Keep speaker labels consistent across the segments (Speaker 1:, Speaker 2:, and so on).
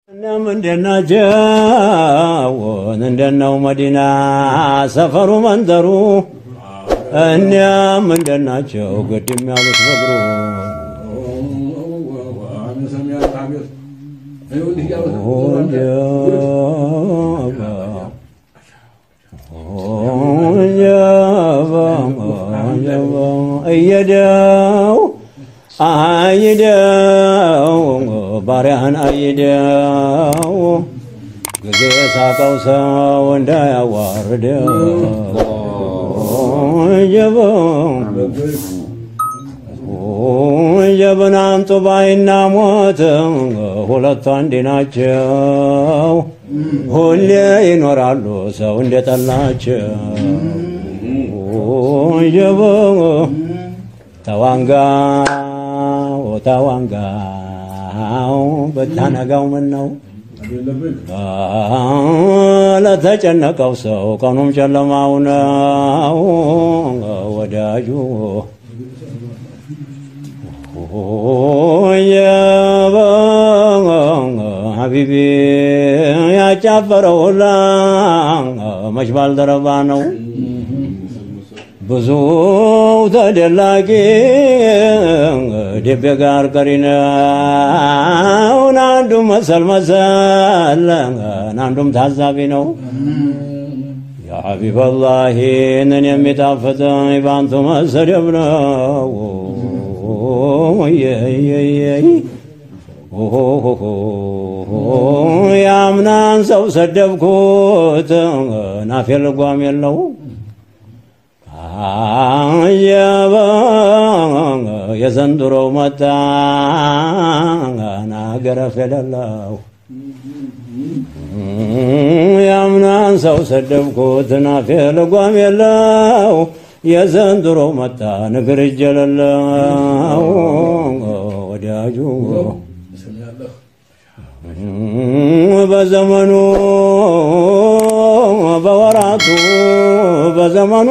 Speaker 1: Namandena jawo nandena Madina safaru mandaru namandena jawo gadim yalut bagru Barian ayidau gede sakau sawanda warda jabon antu baina mot hulat andinaቸው ሁሌ ይኖራሉ ሰው እንደጠላቸው tawanga በታናጋው ምን ነው ለተጨነቀው ሰው ቀኑም ጨለማው ነው ወዳጁ ሀቢቢ ያጫፈረው መች ባልደረባ ነው ብዙ ተደላቂ ደቤ ጋር ቀሪነው አንዱም መሰል አንዱም ታዛቢ ነው ያ ሐቢበላህ እነን የሚጣፍጥ ባንቱ መሰደብ ነው ያምናን ሰው ሰደብኩት ናፌ ልጓም የለው የዘንድሮ መጣ ናገረፍ የሌለው ያምናን ሰው ሰደብኩት ናፌ ልጓም የለው የዘንድሮ መጣ ንግር እጅ የሌለው ወዳጁ በዘመኑ በወራቱ በዘመኑ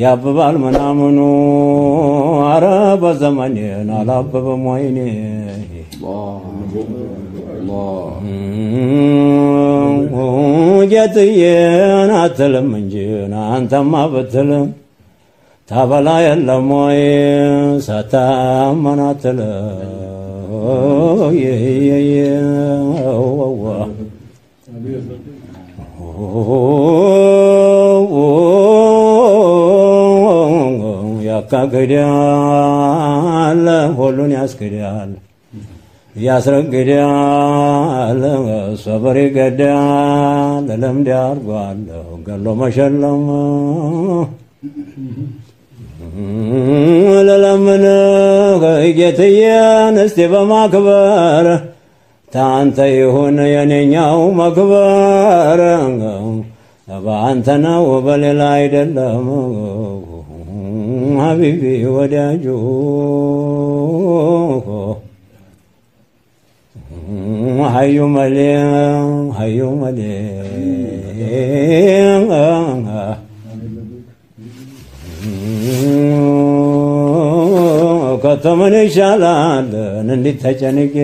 Speaker 1: ያብባል ምናምኑ አረ በዘመኔ አላበበም ወይኔ ጌትዬን አትልም እንጂ አንተማ ብትልም ታበላ የለም ወይ ሳታመን አትልም ያካገዳል ሁሉን ያስገዳል ያስረግዳል ሰበር ይገዳል ለምድ አርጓል ገሎ መሸለም ለለምን ጌትዬን እስቲ በማክበር ታንተ ይሁን የኔኛው መክበር በአንተ ነው በሌላ አይደለም ሀቢቢ ወዳጁ ሀዩ መሌ ከተምን ይሻላል እንዲህ ተጨንቄ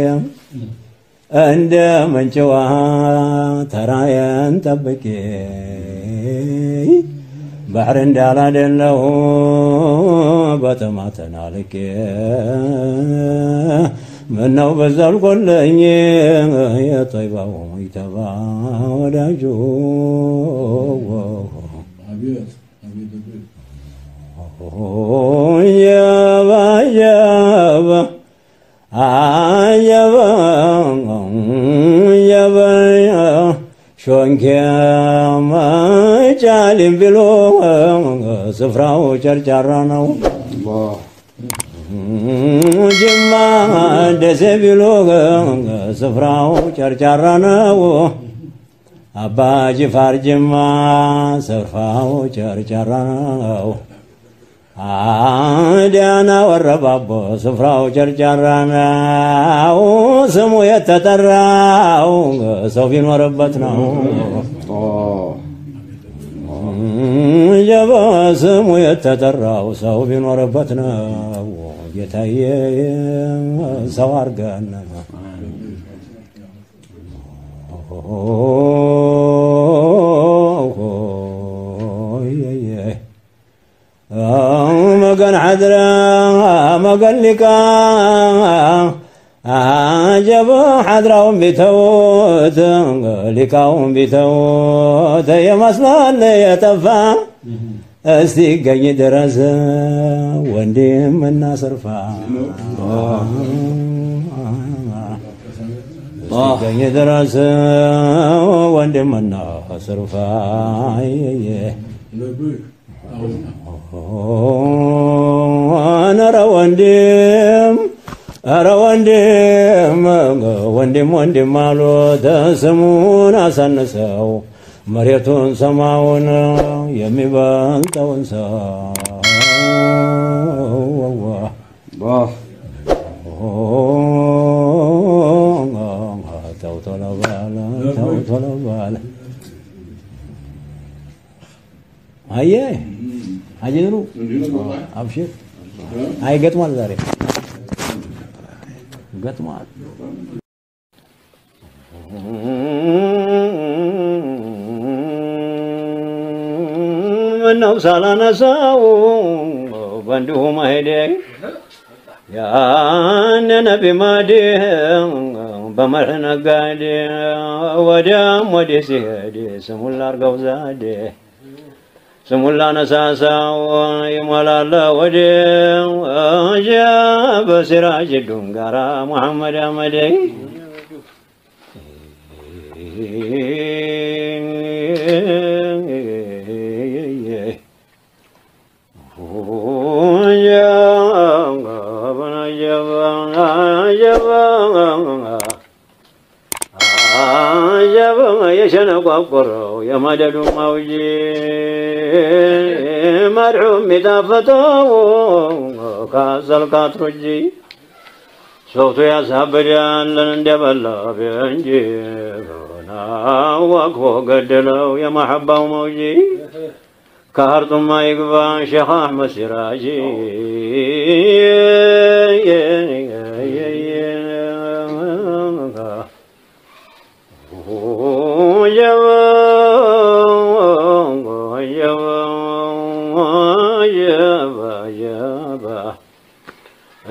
Speaker 1: እንደ መንጭዋ ተራየን ጠብቄ ባህር እንዳላደለው በተማተና ልቄ ምነው በዛልቆለኝ የጠይባው ይተባ ወዳጁ ሾንኬማ ጫሊም ቢሎ ስፍራው ጨርጫራ ነው ጅማ ደሴ ቢሎ ስፍራው ጨርጫራ ነው አባ ጅፋር ጅማ ስፍራው ጨርጫራ ነው ዲያና ወረባቦ ስፍራው ጨርጫራ ነው ስሙ የተጠራው ሰው ቢኖርበት ነው ጀባ ስሙ የተጠራው ሰው ቢኖርበት ነው ጌታዬ ሰው አርገን مقن عذرا مقن لكا عجبوا حضرهم بتوت لكاهم بتوت يا مصلى اللي يتفا استيقاي درس وندي من صرفا استيقاي درس وندي من صرفا أنا وندم مالو تسمون أسنساو مريتون سماون يمي بالتون ساو
Speaker 2: الله
Speaker 1: توتل بالا هيا هاجنرو أبشر هاي قط مال زاري قط مال منو سالنا ساو بندو مهدي يا نبي مادي بمرنا قادي ودام ودي سيدي سمول أرقو زادي سمولا نساسا يمولا الله وديم أجاب سراج الدنقرا محمد أمدي يشنا قبرو يا مدد موجي مرحوم متافتو كاسل كاترجي صوتو يا سابريان لندبلا بينجي انا وقفو قدلو يا محبة موجي كهرتم ما يقبا شيخ احمد سراجي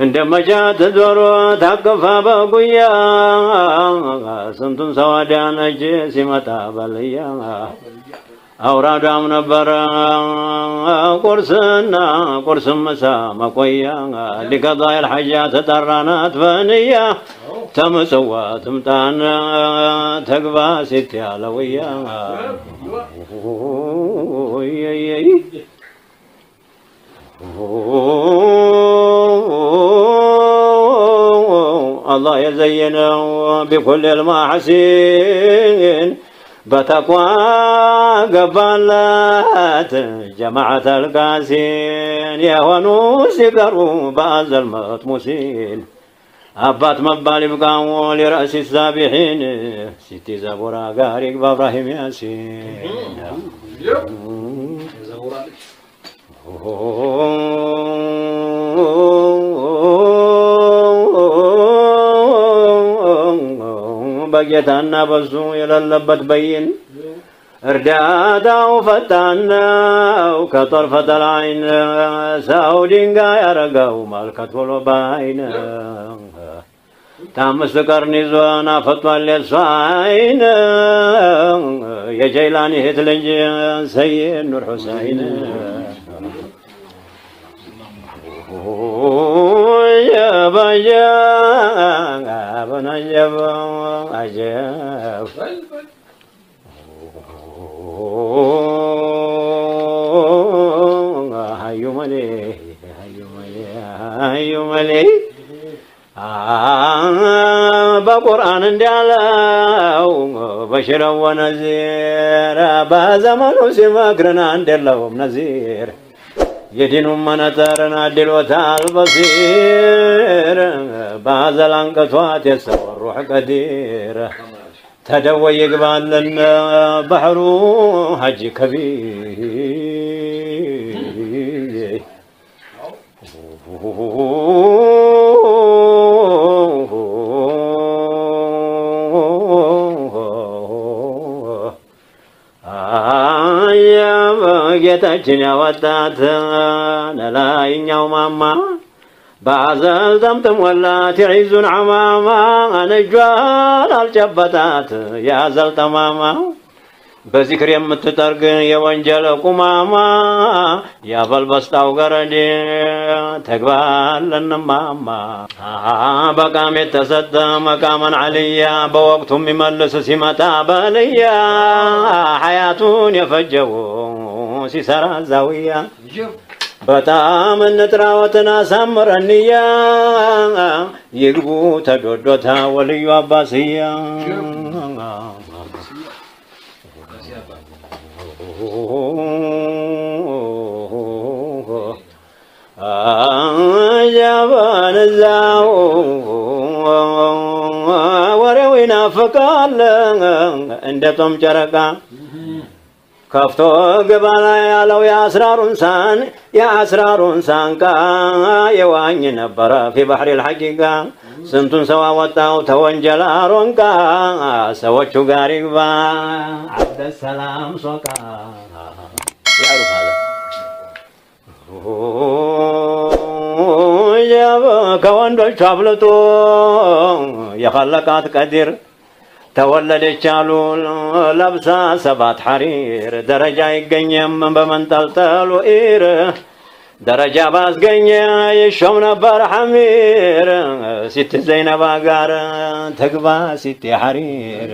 Speaker 1: عندما جاءت الدور تقفى بقيا سنتم سوادان جسمتا بليا أوراد منبر قرص مسا مقويا لقضاء الحاجات ترانات فانية تمسوا تمتان تقفى ستي علويا الله يزينه بكل المحاسن بتقوى قبلات جماعة القاسين يا ونوس يقروا بعض المطموسين أبات مبالي بقاو لرأس السابحين ستي زبورا قارق بإبراهيم ياسين بقيت أنا بسو إلى اللبت بين اردادا وفتانا وكطرفة العين ساودينغا يرقاو مالكت باين تامس قرني زوانا فتوى للصاين يا جيلاني هتلنج سيد نور حسين يا بجا بنا جبا عجب هايو ملي بقرآن اندالو بشر ونذير بزمن سمكرنا اندلهم نذير يدين منترنا دلوتا البصير بعض الانقطوات يسوى الروح قدير تدوى يقبال لنا بحرو حج كبير
Speaker 2: ጌታችን ያወጣት ለላይኛው ማማ ባዘል ጠምጥሞላት يعيزون عماما ነጇን አልጨበጣት ያዘል ጠማማ በዚክር የምትጠርግ የወንጀል ቁማማ ያበልበስታው ገረድ ተግባለንማማ በቃም የተሰጠ መቃመን ዓልያ በወቅቱ የሚመልስ ሲመጣ በልያ ሐያቱን የፈጀው ሲሰራ ዛውያ በጣም እንጥራወትን አሳምረንያ ይግቡ ተዶዶታ ወልዩ አባስያ جابان الزاو وروينا فقال عندكم شركا كفتو قبالا يالو يا أسرار إنسان كا يواني نبرا في بحر الحقيقة سنتون سوا وطاو توانجلارون كا سوچو غارق با عبد السلام سوكا يعرف هذا كواندو شابلتو يخلقات قدير تولدت شالو لبسا سبات حرير درجة يقنيم بمنطلطلو إير درجة باس قنيا يشوم نبر حمير ست زينب أقار تقبى ست حرير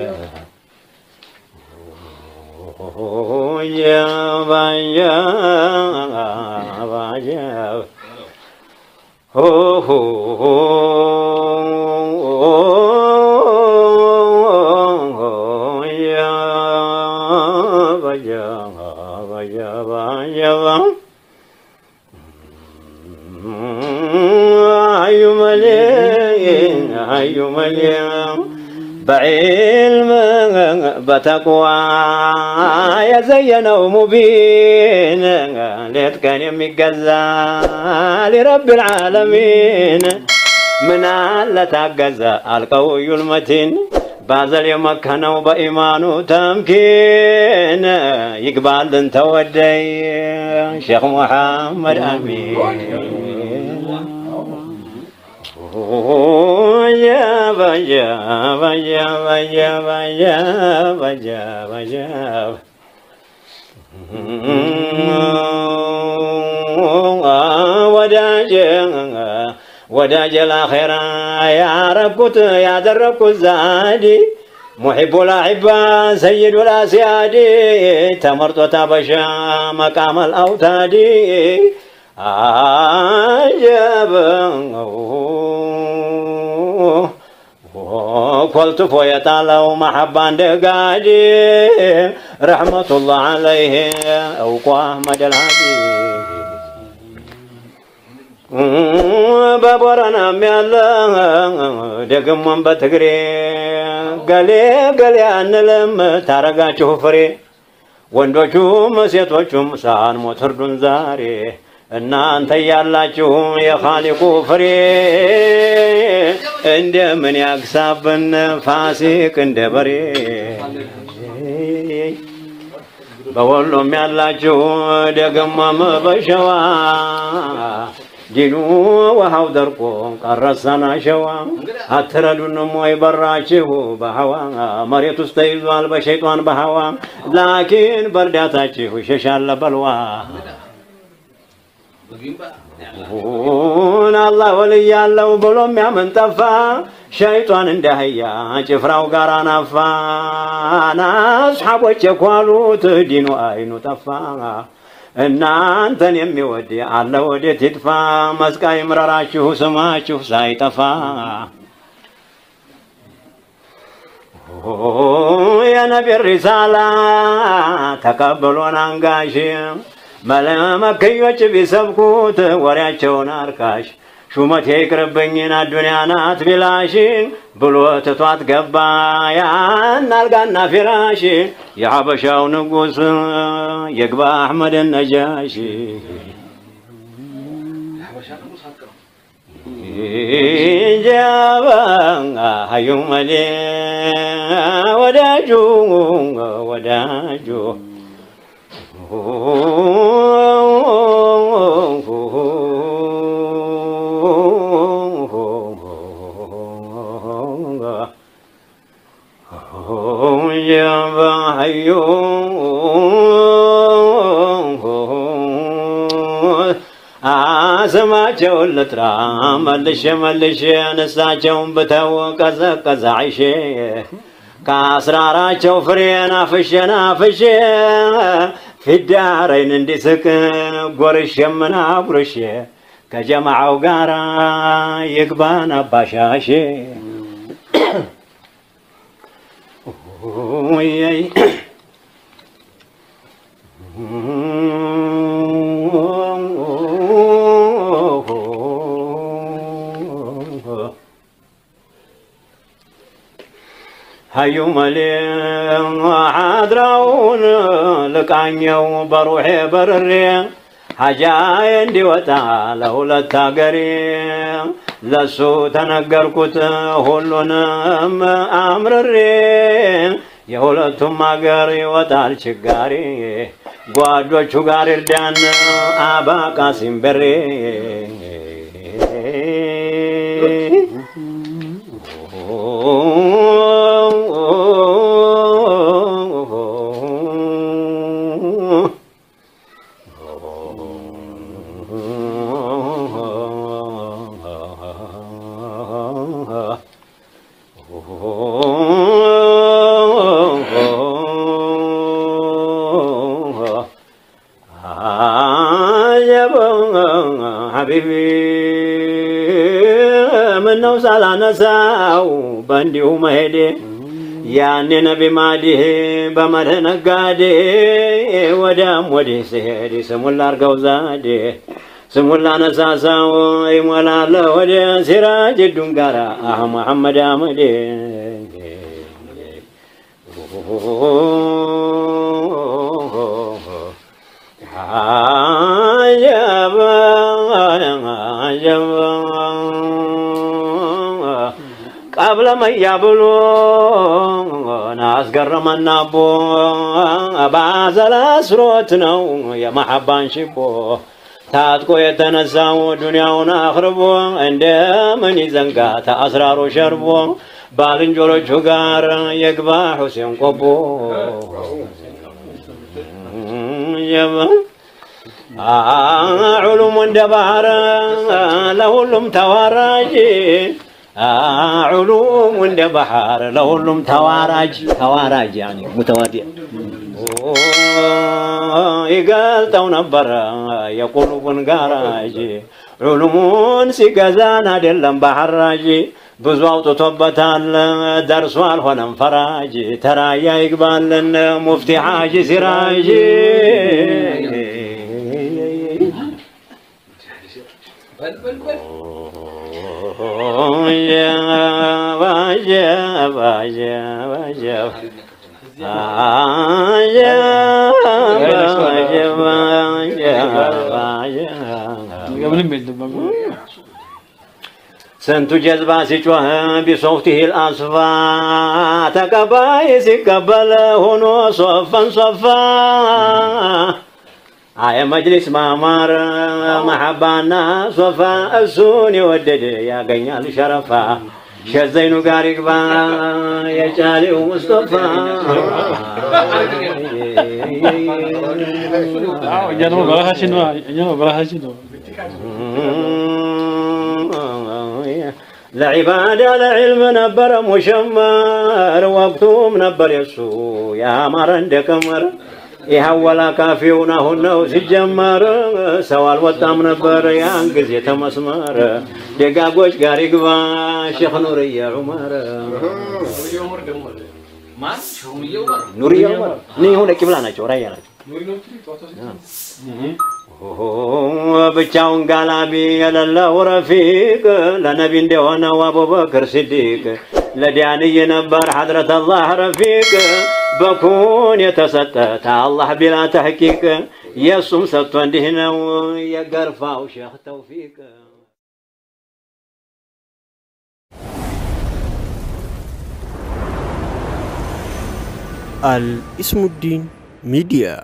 Speaker 2: جابا جابا جابا أي مليم بعلم بتقوى يزينوا مبين ليت كان يمجزا لرب العالمين من على تجزا القوي المتين بازل يمكنوا بإيمانه تمكين يقبل انت ودي شيخ محمد أمين جاب جاب جاب جاب جاب جاب جاب وداج الآخرة يا ربك يا درك الزادي محب الأحبة سيد الأسيادي تمرت تبشا مقام الأوتادي عجب قلت فويت على محبا دقادي رحمة الله عليه أوقع مدى الهادي بابورنا ميالا دقم من بتقري قلي أنلم تارقا شوفري وندوشوم سيتوشوم سان موتردون زاري እናንተ ያላችሁ የኻሊቁ ፍሬ እንደምን ያግሳብን ፋሲቅ እንደበሬ በወሎም ያላችሁ ደግሞም በሸዋ ዲኑ ውሃው ደርቆ ቀረሰና ሸዋ አትረዱንም ወይ በራችሁ በሐዋ መሬት ውስጥ ተይዟል በሸይጣን በሐዋ ላኪን በርዳታችሁ ይሸሻል በልዋ الله ولي الله بلوم يا من طفا شيطان اندهيا ጭፍራው ጋራ ናፋ አስሐቦች የኳሉት ዲኑ አይኑ ጠፋ እናንተን የሚወድ አለ ወዴት ይጥፋ መስቃይ ምራራችሁ ስማችሁ ሳይጠፋ يا نبي الرسالة تقبلون አንጋሽ መለመከዮች ቢሰብኩት ወሬያቸውን አርካሽ ሹመት ይቅርብኝና ዱንያ ናት ቢላሽ ብሎ ትቷት ገባ ያን አልጋና ፊራሽ የሐበሻው ንጉስ የግባ አህመድ ነጃሽ ጃባ አዩመሌ ወዳጁ አስማቸው ልጥራ መልሼ ነሳቸውን ብተው ቀዘቀዘ አይሼ ከአስራራቸው ፍሬን አፍሼ ፊዳረይን እንዲስቅ ጎርሼምና ጉርሼ ከጀማዓው ጋራ ይግባን አባሻሼ ወይይ هيو مليم عادراون لقانيو بروحي برري حجاي اندي وتعالى ولتاقري لسو تنقركت هلونم امرري يهولتم ماقري وتعال شقاري قوادو شقاري الدان آبا قاسم بري حبيبي منو سالانساو بنديو مهدي يعني نبي مادي بمره نقادي ودام ودي سهدي سمولا رقوزادي سمولا نساساو يمولا الله ودي سراج الدنقارا محمد آمدي قبل ما يابلو ناس قرمنا بو بعزل أسروتنا يا محبان شبو تاتكو يتنساو دنياونا أخربو عند من يزنقا تأسرار شربو بالنجولو شغار يقبا حسين قبو يبا علوم دبار لهلم تواراجي علوم دبحر لهلم تواراج يعني متوادي يقال تو نبر يقولون قراجي علومون سيقزانا دلم بحراجي بزواو تطبتال درسوال هنم فراجي ترى يا يقبال مفتي حاجي سراجي سنتو جذبا سيجوه بصوته الأصفى تقباي سيقبل هنو صفا آية مجلس مامار محبانا صفا السوني ودد يا قنيال شرفا شزينو قارق با يا جالي ومصطفى
Speaker 3: جانو بلاها شنو
Speaker 2: لعبادة لعلم نبر مشمر وقتهم نبر يسو يا مرند كمر يحولا كافيونا هنو سجمر سوال وطام نبر يانقز يتمسمر دقاقوش قارق با شيخ نوري عمر نوري عمر ني هنا كبلانا شورايا بچاون غالابي يلا ورفيق لنبي እንደሆነ አቡ በክር ሲዲቅ ለዲያንይ ነበር حضرة الله رفيق በኩን የተሰጠ አላህ ቢላ ተህቂቅ የሱም ሰጥቶ እንዲህ ነው የገርፋው ሼህ ተውፊቅ
Speaker 4: الاسم الدين ميديا